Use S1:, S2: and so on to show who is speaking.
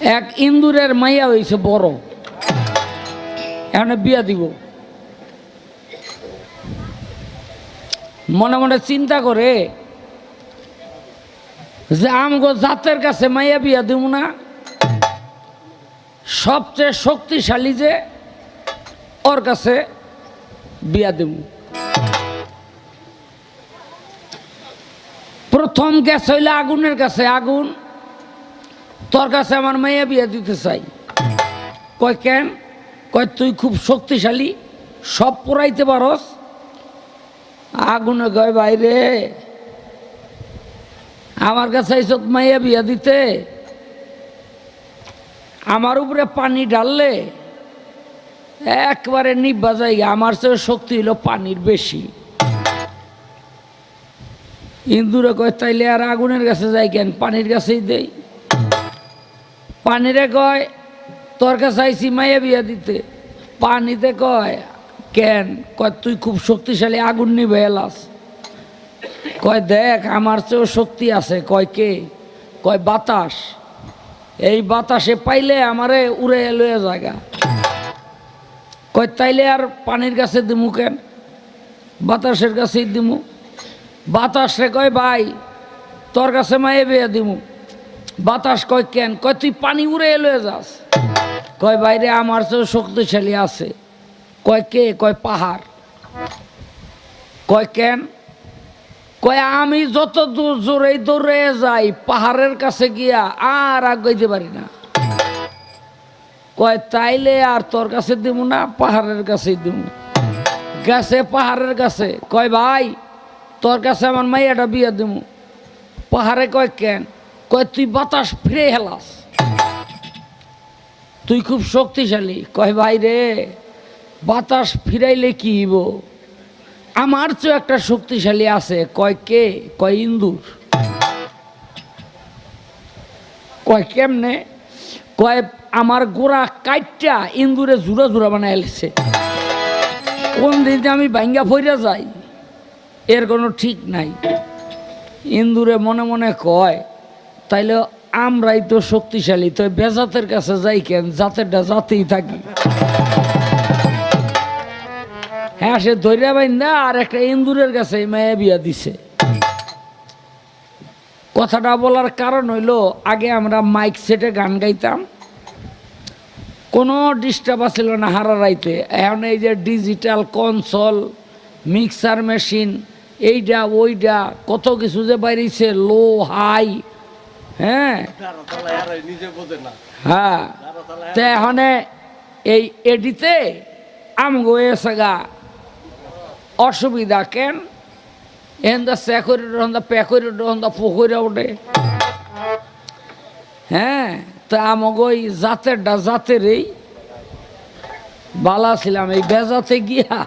S1: এক ইন্দুরের মাইয়া হয়েছে বড়, এখন বিয়া দিব। মনে মনে চিন্তা করে যে আমগো জাতের কাছে মাইয়া বিয়া দিব না, সবচেয়ে শক্তিশালী যে ওর কাছে বিয়া দিব। প্রথম গ্যাস হইলে আগুনের কাছে, আগুন তোর কাছে আমার মাইয়া বিয়া দিতে চাই। কয় কেন? কয় তুই খুব শক্তিশালী, সব পুরাইতে পারস। আগুনে কয় বাইরে আমার কাছে এইসব মাইয়া বিয়া দিতে, আমার উপরে পানি ঢাললে একবারে নিব্বা জায়গা, আমার চেয়ে শক্তি হলো পানির বেশি। ইন্দুরে কয় তাইলে আর আগুনের কাছে যাই কেন, পানির কাছেই দেই। পানিরে কয় তোর কাছে আইসি মাইয়া বিয়া দিতে। পানিতে কয় কেন? কয় তুই খুব শক্তিশালী, আগুন নিবে এলাস। কয় দেখ আমার চেয়েও শক্তি আছে। কয় কে? কয় বাতাস। এই বাতাসে পাইলে আমারে উড়ে লয়ে জায়গা। কয় তাইলে আর পানির কাছে দিমু কেন, বাতাসের কাছেই দিমু। বাতাসে কয় ভাই তোর কাছে মাইয়া বিয়া দিমু। বাতাস কয় কেন? কয় তুই পানি উড়ে লয়ে যাস। কয় বাইরে আমার চেয়েও শক্তিশালী আছে। কয় কে? কয় পাহাড়। কয় কেন? কয় আমি যত দূর জোরে দৌড়ে যাই পাহাড়ের কাছে গিয়া আর আগাইতে পারি না। কয় তাইলে আর তোর কাছে দিব না, পাহাড়ের কাছেই দিব। গেছে পাহাড়ের কাছে। কয় ভাই তোর কাছে আমার মাইয়াটা বিয়া দিব। পাহাড়ে কয় কেন? কয় তুই বাতাস ফিরে হেলাস, তুই খুব শক্তিশালী। কয় ভাই রে বাতাস ফিরাইলে কি হইব, আমার চেয়ে একটা শক্তিশালী আছে। কয় কে? কয় ইন্দুর। কয় কেমনে? কয় আমার গোড়া কাইটটা ইন্দুরে জুড়া জুড়া বানায় এলেছে। কোন দিন আমি ভাঙ্গা ফইরা যাই এর কোনো ঠিক নাই। ইন্দুরে মনে মনে কয় তাইলে আমরাই তো শক্তিশালী, তো বেজাতের কাছে যাই কেন, জাতেরটা জাতেই থাকি। হ্যাঁ সে ধৈর্য বাইন্দা আর একটা ইন্দুরের কাছে মায়া বিয়া দিছে। কথাটা বলার কারণ হইল আগে আমরা মাইক সেটে গান গাইতাম, কোনো ডিস্টার্ব আছিল না হারা রাইতে। এখন এই যে ডিজিটাল কনসোল, মিক্সার মেশিন, এইটা ওইটা কত কিছু যে বাইরেছে, লো হাই। হ্যাঁ হ্যাঁ, তো এখন এই এডিতে আমগো এসেগা অসুবিধা। কেন? এন্দা চেকরি রন্দা পেকরি রন্দা পুকুরে ওঠে। হ্যাঁ, তা আমগো জাতেরটা জাতেরই বালা ছিলাম, এই বেজাতে গিয়া